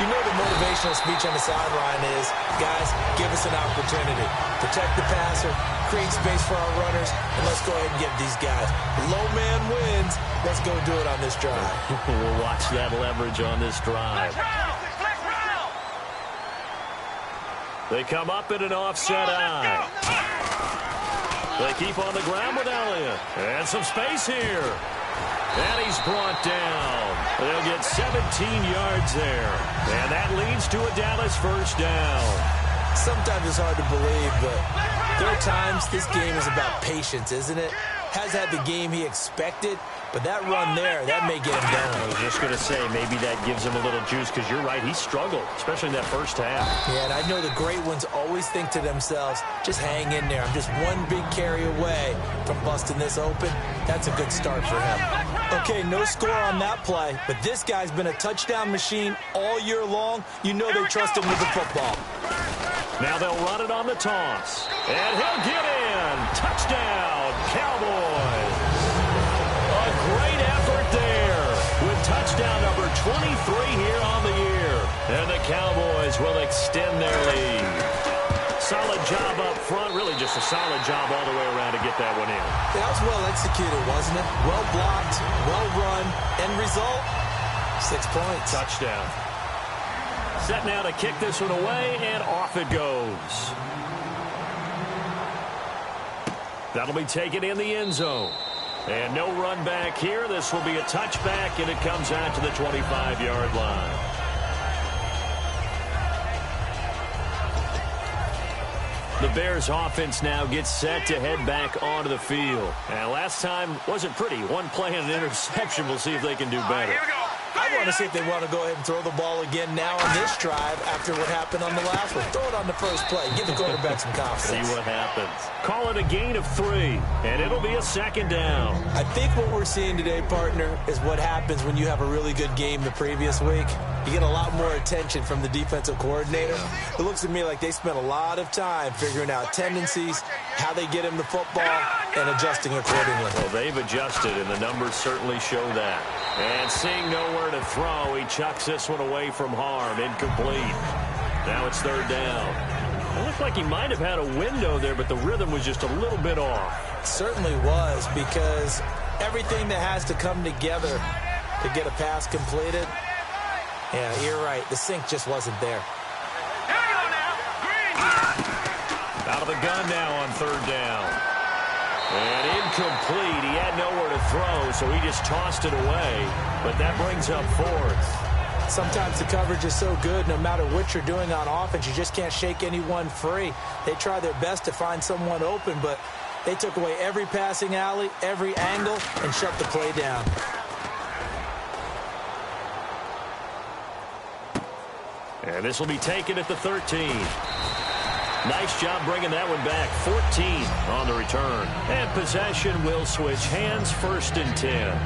You know the motivational speech on the sideline is, guys, give us an opportunity. Protect the passer, create space for our runners, and let's go ahead and give these guys. Low man wins. Let's go do it on this drive.
We'll watch that leverage on this drive. They come up in an offset eye. They keep on the ground with Elliott. And some space here. And he's brought down. They'll get 17 yards there. And that leads to a Dallas first down.
Sometimes it's hard to believe, but there are times this game is about patience, isn't it? Has had the game he expected, but that run there, that may get him down.
I was just going to say, maybe that gives him a little juice, because you're right, he struggled, especially in that first half.
Yeah, and I know the great ones always think to themselves, just hang in there. I'm just one big carry away from busting this open. That's a good start for him. Okay, no score on that play, but this guy's been a touchdown machine all year long. You know they trust him with the football.
Now they'll run it on the toss. And he'll get in. Touchdown, Cowboys. A great effort there with touchdown number 23 here on the year. And the Cowboys will extend their lead. Solid job up front. Really just a solid job all the way around to get that one in.
That was well executed, wasn't it? Well blocked, well run. End result, 6 points.
Touchdown. Set now to kick this one away, and off it goes. That'll be taken in the end zone. And no run back here. This will be a touchback, and it comes out to the 25-yard line. The Bears offense now gets set to head back onto the field. And last time wasn't pretty. One play and an interception. We'll see if they can do better.
I want to see if they want to go ahead and throw the ball again now on this drive after what happened on the last one. Throw it on the first play. Give the quarterback some confidence.
See what happens. Call it a gain of 3, and it'll be a second down.
I think what we're seeing today, partner, is what happens when you have a really good game the previous week. You get a lot more attention from the defensive coordinator. It looks to me like they spent a lot of time figuring out tendencies, how they get him the football, and adjusting accordingly.
Well, they've adjusted, and the numbers certainly show that. And seeing nowhere to throw, he chucks this one away from harm. Incomplete. Now it's third down. It looked like he might have had a window there, but the rhythm was just a little bit off.
It certainly was, because everything that has to come together to get a pass completed, yeah, you're right. The sync just wasn't there.
Out of the gun now on third down. And incomplete. He had nowhere to throw, so he just tossed it away. But that brings up fourth.
Sometimes the coverage is so good, no matter what you're doing on offense, you just can't shake anyone free. They try their best to find someone open, but they took away every passing alley, every angle, and shut the play down.
And this will be taken at the 13. Nice job bringing that one back. 14 on the return. And possession will switch hands, 1st and 10.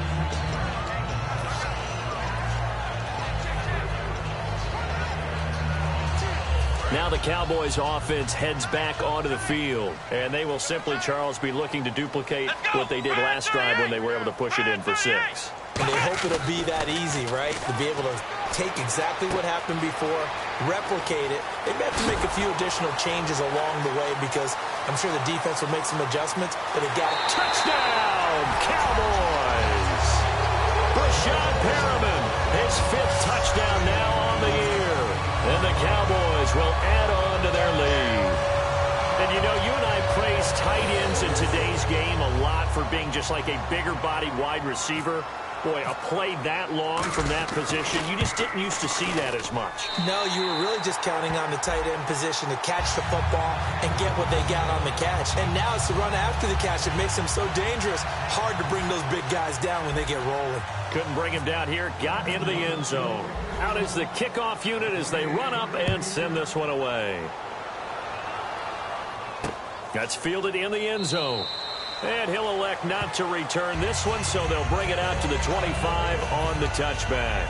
Now the Cowboys offense heads back onto the field. And they will simply, Charles, be looking to duplicate what they did last drive when they were able to push it in for 6.
And they hope it'll be that easy, right? To be able to take exactly what happened before, replicate it. They may have to make a few additional changes along the way because I'm sure the defense will make some adjustments, but they got it.
Touchdown, Cowboys! Rashad Perriman, his 5th touchdown now on the year. And the Cowboys will add on to their lead. And you know, you and I praised tight ends in today's game a lot for being just like a bigger-bodied wide receiver. Boy, a play that long from that position, you just didn't used to see that as much.
No, you were really just counting on the tight end position to catch the football and get what they got on the catch. And now it's the run after the catch that makes them so dangerous. Hard to bring those big guys down when they get rolling.
Couldn't bring him down here. Got into the end zone. Out is the kickoff unit as they run up and send this one away. That's fielded in the end zone. And he'll elect not to return this one, so they'll bring it out to the 25 on the touchback.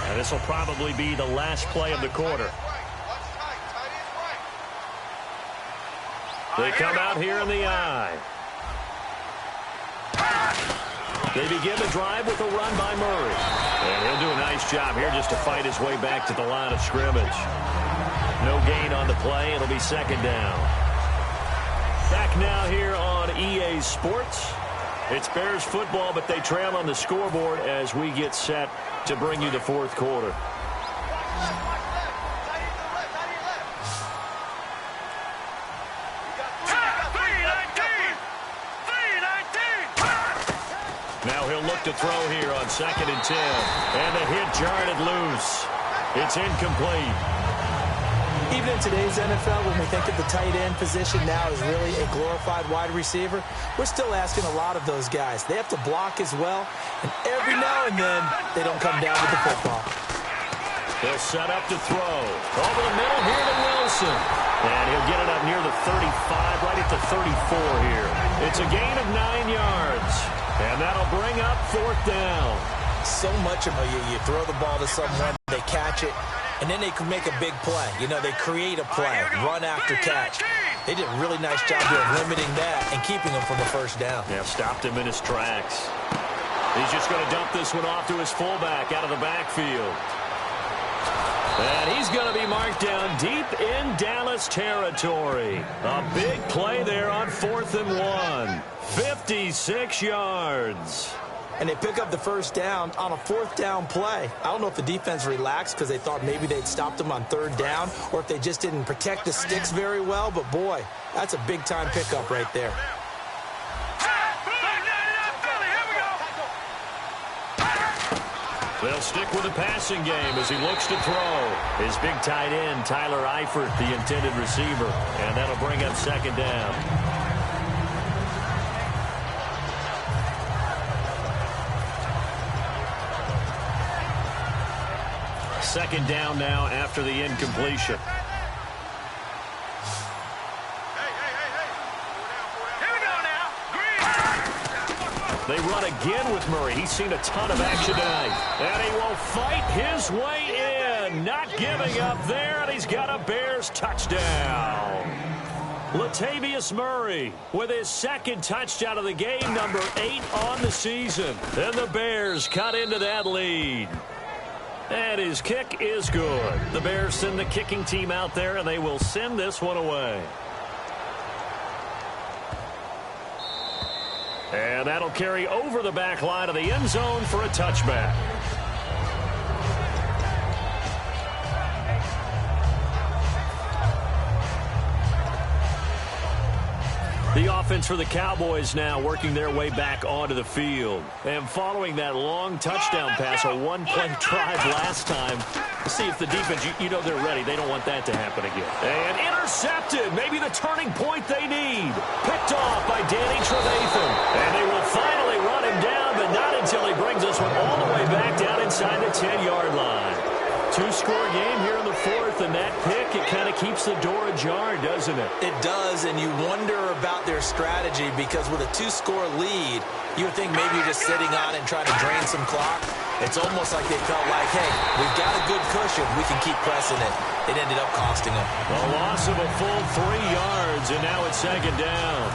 And this will probably be the last play of the quarter. They come out here in the eye. They begin the drive with a run by Murray. And he'll do a nice job here just to fight his way back to the line of scrimmage. No gain on the play. It'll be 2nd down. Back now here on EA Sports. It's Bears football, but they trail on the scoreboard as we get set to bring you the 4th quarter. Now he'll look to throw here on 2nd and 10. And the hit jarred it loose. It's incomplete.
Even in today's NFL, when we think of the tight end position now as really a glorified wide receiver, we're still asking a lot of those guys. They have to block as well, and every now and then, they don't come down with the football.
They'll set up to throw. Over the middle here to Wilson. And he'll get it up near the 35, right at the 34 here. It's a gain of 9 yards. And that'll bring up 4th down.
So much of it, you throw the ball to someone, they catch it, and then they can make a big play. You know, they create a play, run after catch. They did a really nice job of limiting that and keeping him from the 1st down.
Yeah, stopped him in his tracks. He's just going to dump this one off to his fullback out of the backfield. And he's going to be marked down deep in Dallas territory. A big play there on 4th and 1. 56 yards.
And they pick up the 1st down on a 4th down play. I don't know if the defense relaxed because they thought maybe they'd stopped them on 3rd down or if they just didn't protect the sticks very well. But, boy, that's a big-time pickup right there.
They'll stick with the passing game as he looks to throw. His big tight end, Tyler Eifert, the intended receiver. And that'll bring up 2nd down. Second down now after the incompletion. They run again with Murray. He's seen a ton of action tonight. And he will fight his way in. Not giving up there, and he's got a Bears touchdown. Latavius Murray with his 2nd touchdown of the game, number 8 on the season. And the Bears cut into that lead. And his kick is good. The Bears send the kicking team out there, and they will send this one away. And that'll carry over the back line of the end zone for a touchback. The offense for the Cowboys now working their way back onto the field. And following that long touchdown pass, a one-play drive last time, let's see if the defense, you know they're ready. They don't want that to happen again. And intercepted. Maybe the turning point they need. Picked off by Danny Trevathan. And they will finally run him down, but not until he brings us one all the way back down inside the 10-yard line. Two-score game here in the fourth, and that pick, it kind of keeps the door ajar, doesn't it?
It does, and you wonder about their strategy because with a two-score lead, you would think maybe you're just sitting on it and trying to drain some clock. It's almost like they felt like, hey, we've got a good cushion. We can keep pressing it. It ended up costing them.
A loss of a full 3 yards, and now it's second down.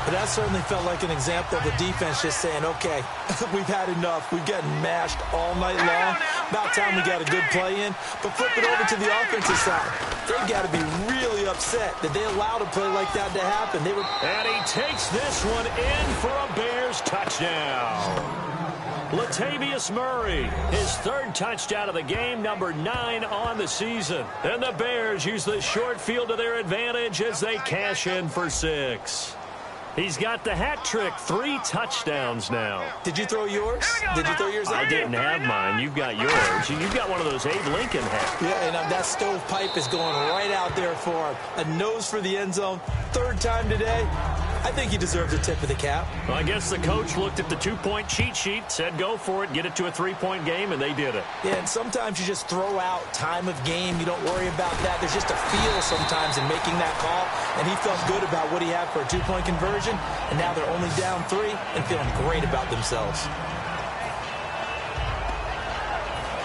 But that certainly felt like an example of the defense just saying, okay, we've had enough. We've gotten mashed all night long. About time we got a good play in. But flip it over to the offensive side. They've got to be really upset that they allowed a play like that to happen.
And he takes this one in for a Bears touchdown. Latavius Murray, his third touchdown of the game, number 9 on the season. And the Bears use the short field to their advantage as they cash in for 6. He's got the hat trick, 3 touchdowns now.
Did you throw yours? Did you throw yours out?
I didn't have mine. You've got yours. You've got one of those Abe Lincoln hats.
Yeah, and that stovepipe is going right out there for him. A nose for the end zone. Third time today. I think he deserves a tip of the cap.
Well, I guess the coach looked at the 2-point cheat sheet, said go for it, get it to a 3-point game, and they did it.
Yeah, and sometimes you just throw out time of game. You don't worry about that. There's just a feel sometimes in making that call, and he felt good about what he had for a 2-point conversion, and now they're only down 3 and feeling great about themselves.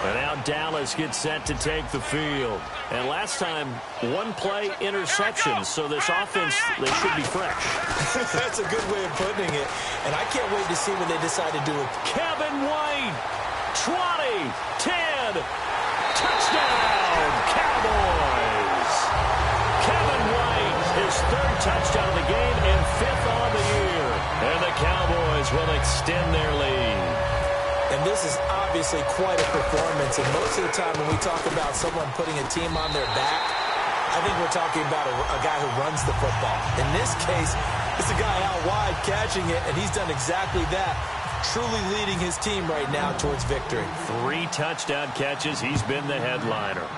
And now Dallas gets set to take the field. And last time, 1-play interception. So this offense, they should be fresh.
That's a good way of putting it. And I can't wait to see what they decide to do with
Kevin White, 20, 10, touchdown, Cowboys. Kevin White, his third touchdown of the game and 5th on the year. And the Cowboys will extend their lead.
And this is obviously quite a performance. And most of the time when we talk about someone putting a team on their back, I think we're talking about a guy who runs the football. In this case, it's a guy out wide catching it, and he's done exactly that, truly leading his team right now towards victory.
3 touchdown catches. He's been the headliner.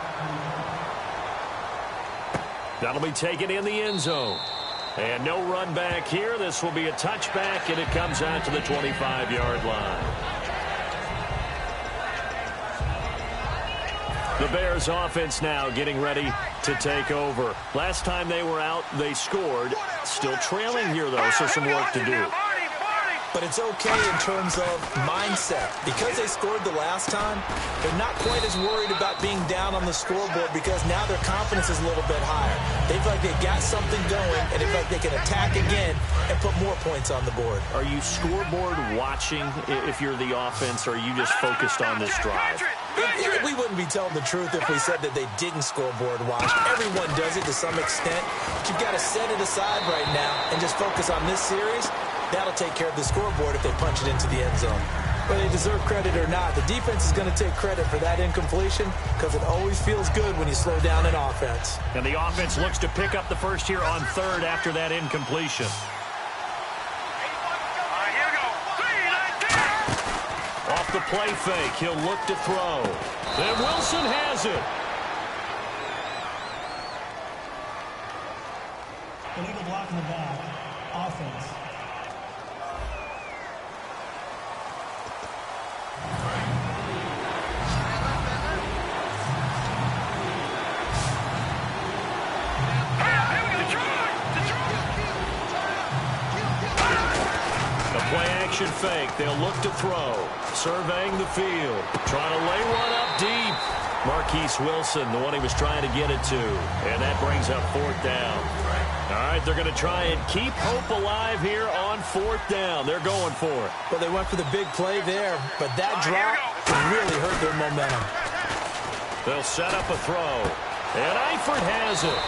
That'll be taken in the end zone. And no run back here. This will be a touchback, and it comes out to the 25-yard line. The Bears offense now getting ready to take over. Last time they were out, they scored. Still trailing here, though, so some work to do.
But it's okay in terms of mindset. Because they scored the last time, they're not quite as worried about being down on the scoreboard because now their confidence is a little bit higher. They feel like they got something going, and they feel like they can attack again and put more points on the board.
Are you scoreboard watching if you're the offense, or are you just focused on this drive?
We wouldn't be telling the truth if we said that they didn't scoreboard watch. Everyone does it to some extent. But you've got to set it aside right now and just focus on this series. That'll take care of the scoreboard if they punch it into the end zone. Whether they deserve credit or not, the defense is going to take credit for that incompletion because it always feels good when you slow down an offense.
And the offense looks to pick up the first here on 3rd after that incompletion. Off the play fake, he'll look to throw. And Wilson has it.
Illegal block in the back. Offense.
Play-action fake. They'll look to throw. Surveying the field. Trying to lay one up deep. Marquise Wilson, the one he was trying to get it to. And that brings up 4th down. All right, they're going to try and keep hope alive here on 4th down. They're going for it.
Well, they went for the big play there, but that drop really hurt their momentum.
They'll set up a throw. And Eifert has it.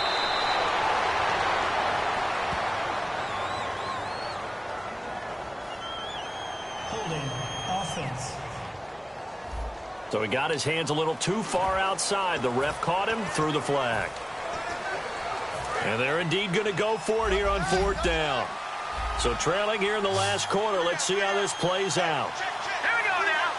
Offense.
So he got his hands a little too far outside. The ref caught him, threw the flag. And they're indeed going to go for it here on 4th down. So trailing here in the last quarter. Let's see how this plays out.
Here we go now.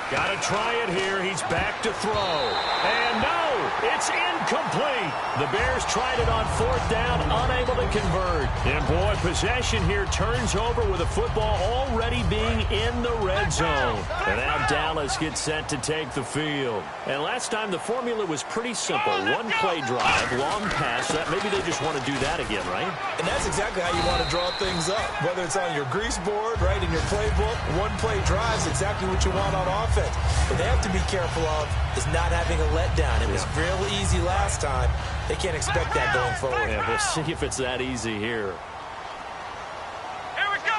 Got to try it here. He's back to throw. And no, it's incomplete. The Bears tried it on 4th down, unable to convert. And boy, possession here turns over with the football already being in the red zone. And now Dallas gets set to take the field. And last time the formula was pretty simple. One play drive, long pass. That maybe they just want to do that again, right?
And that's exactly how you want to draw things up. Whether it's on your grease board, right, in your playbook, one play drive is exactly what you want on offense. What they have to be careful of is not having a letdown. It was real easy last time. They can't expect that going forward.
Yeah, we'll see if it's that easy here.
Here we go.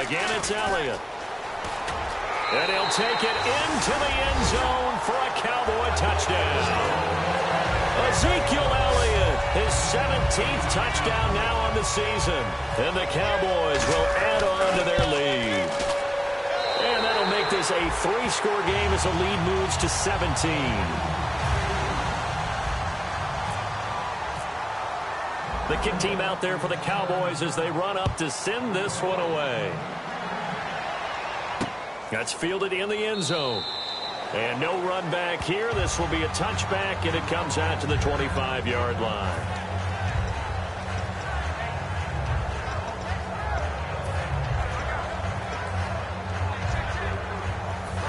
Again, it's Elliott. And he'll take it into the end zone for a Cowboy touchdown. Ezekiel Elliott, his 17th touchdown now on the season. And the Cowboys will add on to their lead. And that'll make this a 3-score game as the lead moves to 17. The kick team out there for the Cowboys as they run up to send this one away. That's fielded in the end zone. And no run back here. This will be a touchback, and it comes out to the 25-yard line.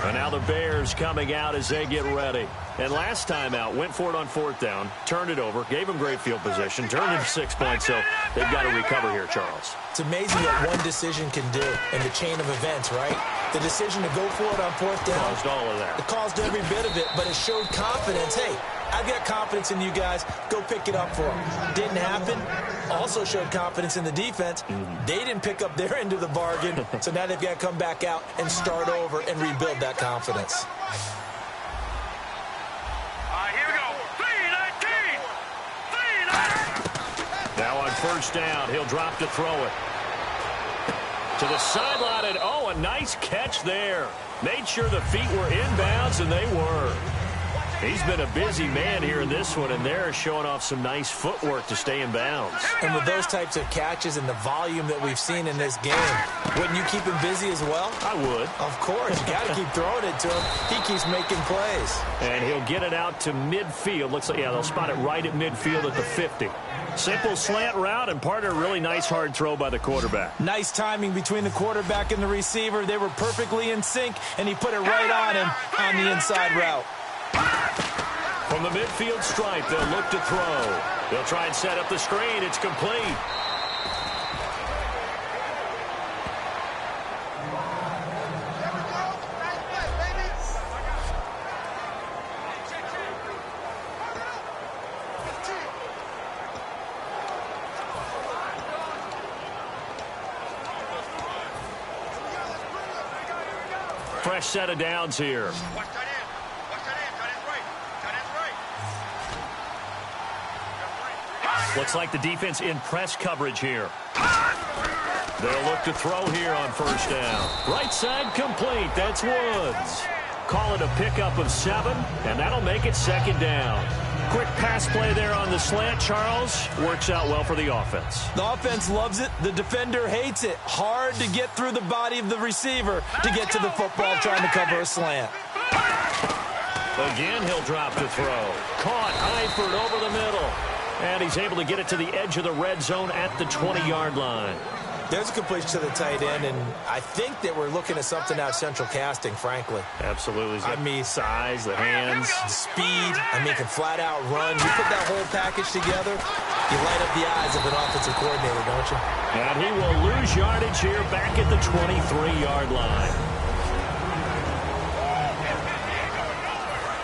And now the Bears coming out as they get ready. And last time out, went for it on 4th down, turned it over, gave them great field position, turned into 6 points, so they've got to recover here, Charles.
It's amazing what one decision can do in the chain of events, right? The decision to go for it on 4th down.
Caused all of that.
It caused every bit of it, but it showed confidence. Hey, I've got confidence in you guys. Go pick it up for them. Didn't happen. Also showed confidence in the defense. They didn't pick up their end of the bargain, so now they've got to come back out and start over and rebuild that confidence.
Here we go. 3-19.
Now on 1st down, he'll drop to throw it. To the sideline, and oh, a nice catch there. Made sure the feet were inbounds, and they were. He's been a busy man here in this one, and they're showing off some nice footwork to stay in bounds.
And with those types of catches and the volume that we've seen in this game, wouldn't you keep him busy as well?
I would.
Of course. You got to keep throwing it to him. He keeps making plays.
And he'll get it out to midfield. Looks like, yeah, they'll spot it right at midfield at the 50. Simple slant route, and part of a really nice hard throw by the quarterback.
Nice timing between the quarterback and the receiver. They were perfectly in sync, and he put it right on him on the inside route.
From the midfield stripe, they'll look to throw. They'll try and set up the screen. It's complete. Fresh set of downs here. Looks like the defense in press coverage here. They'll look to throw here on 1st down. Right side complete. That's Woods. Call it a pickup of 7, and that'll make it 2nd down. Quick pass play there on the slant, Charles. Works out well for the offense.
The offense loves it. The defender hates it. Hard to get through the body of the receiver to get to the football trying to cover a slant.
Again, he'll drop to throw. Caught Eifert over the middle. And he's able to get it to the edge of the red zone at the 20-yard line.
There's a completion to the tight end, and I think that we're looking at something out of central casting, frankly.
Absolutely.
I mean,
size, the hands,
speed. I mean, can flat out run. You put that whole package together, you light up the eyes of an offensive coordinator, don't you?
And he will lose yardage here back at the 23-yard line.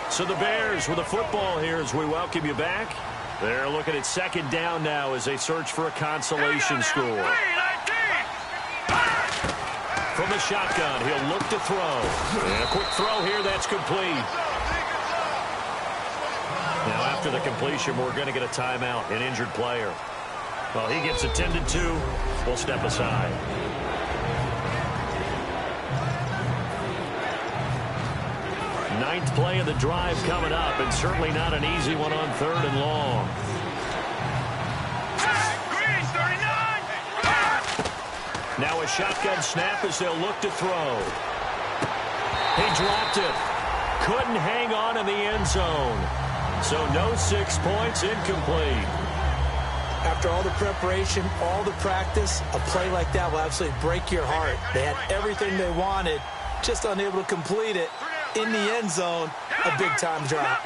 So the Bears with the football here as we welcome you back. They're looking at 2nd down now as they search for a consolation score. From the shotgun, he'll look to throw. And a quick throw here, that's complete. Now after the completion, we're going to get a timeout, an injured player. Well, he gets attended to. We'll step aside. Ninth play of the drive coming up, and certainly not an easy one on 3rd and long. Now a shotgun snap as they'll look to throw. He dropped it. Couldn't hang on in the end zone. So no 6 points, incomplete.
After all the preparation, all the practice, a play like that will absolutely break your heart. They had everything they wanted, just unable to complete it. In the end zone, a big-time drop.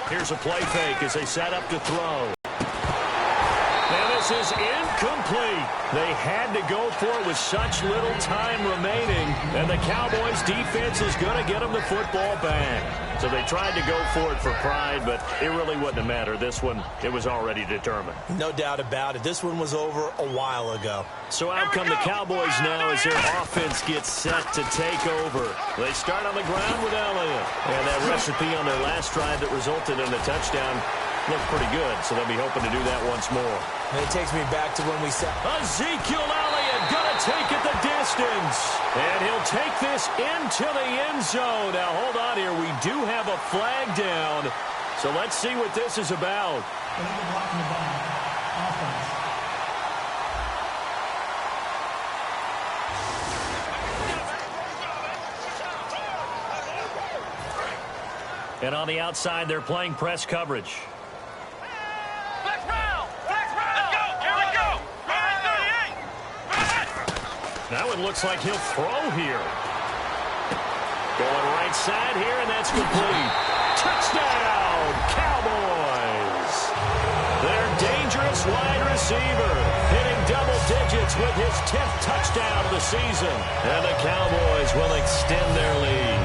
Here's a play fake as they set up to throw. And this is incomplete. They had to go for it with such little time remaining, and the Cowboys' defense is going to get them the football back. So they tried to go for it for pride, but it really wouldn't have mattered. This one, it was already determined.
No doubt about it. This one was over a while ago.
So out come the Cowboys now as their offense gets set to take over. They start on the ground with Elliott. And that recipe on their last drive that resulted in a touchdown looked pretty good, so they'll be hoping to do that once more.
And it takes me back to when we said
Ezekiel Elliott gonna take it the distance. And he'll take this into the end zone. Now, hold on here. We do have a flag down. So let's see what this is about.
Illegal blocking the back. Offense.
And on the outside, they're playing press coverage.
Let's go! Here we go!
Now it looks like he'll throw here. Going right side here, and that's complete. Touchdown, Cowboys! Their dangerous wide receiver hitting double digits with his 10th touchdown of the season. And the Cowboys will extend their lead.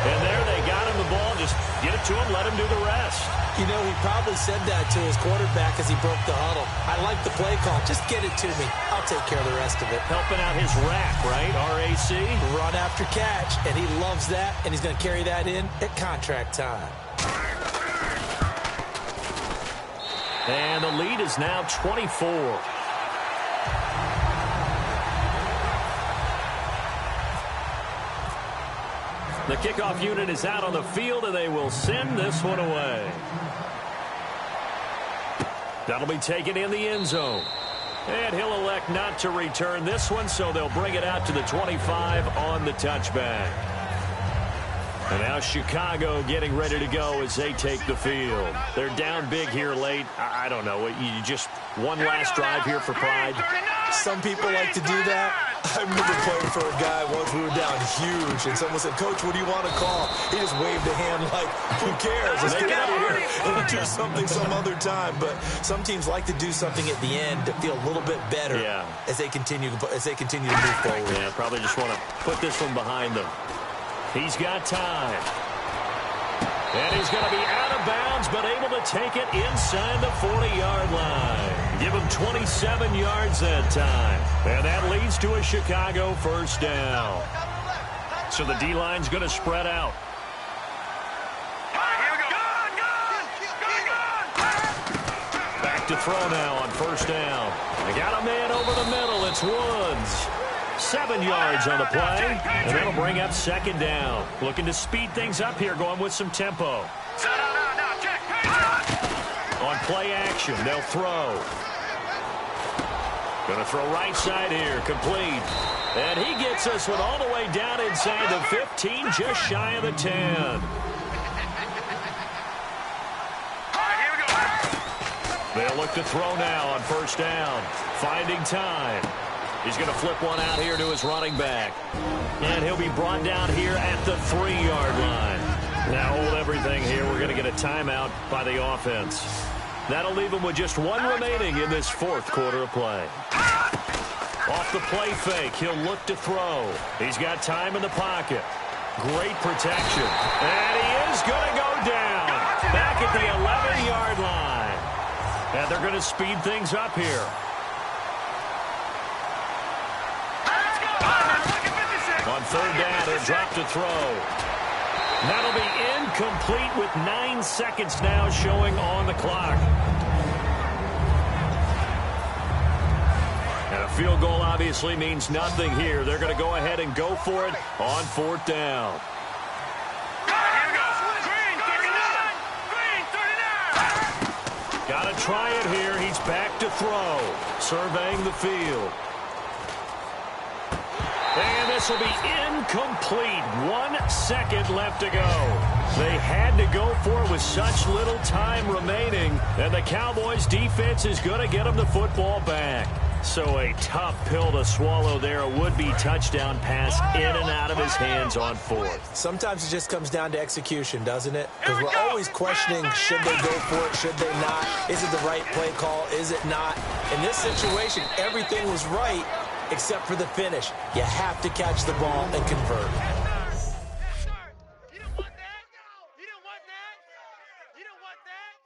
And there they got him the ball. Just get it to him, let him do the rest.
You know, he probably said that to his quarterback as he broke the huddle. I like the play call. Just get it to me. I'll take care of the rest of it.
Helping out his rack, right? RAC.
Run after catch, and he loves that, and he's going to carry that in at contract time.
And the lead is now 24. The kickoff unit is out on the field, and they will send this one away. That'll be taken in the end zone. And he'll elect not to return this one, so they'll bring it out to the 25 on the touchback. And now Chicago getting ready to go as they take the field. They're down big here late. I don't know. You just one last drive here for pride.
Some people like to do that. I remember playing for a guy once. We were down huge, and someone said, "Coach, what do you want to call?" He just waved a hand like, "Who cares? Let's get out of here and do something some other time." But some teams like to do something at the end to feel a little bit better as they continue to move forward.
Yeah, probably just want to put this one behind them. He's got time. And he's going to be out of bounds, but able to take it inside the 40-yard line. Give him 27 yards that time. And that leads to a Chicago first down. So the D-line's going to spread out. Back to throw now on first down. They got a man over the middle. It's Woods. 7 yards on the play, and that'll bring up second down. Looking to speed things up here, going with some tempo. On play action, they'll throw. Going to throw right side here, complete. And he gets this one all the way down inside the 15, just shy of the 10. They'll look to throw now on first down. Finding time. He's going to flip one out here to his running back. And he'll be brought down here at the 3-yard line. Now hold everything here. We're going to get a timeout by the offense. That'll leave him with just one remaining in this fourth quarter of play. Off the play fake, he'll look to throw. He's got time in the pocket. Great protection. And he is going to go down. Back at the 11-yard line. And they're going to speed things up here. On third down, he'll drop to throw. That'll be incomplete with 9 seconds now showing on the clock. And a field goal obviously means nothing here. They're going to go ahead and go for it on fourth down. Got to try it here. He's back to throw. Surveying the field. And this will be incomplete. 1 second left to go. They had to go for it with such little time remaining. And the Cowboys defense is going to get them the football back. So a tough pill to swallow there. A would-be touchdown pass in and out of his hands on fourth.
Sometimes it just comes down to execution, doesn't it? Because we're always questioning, should they go for it, should they not? Is it the right play call, is it not? In this situation, everything was right except for the finish. You have to catch the ball and convert.
You don't want that. You don't want that. You don't want that.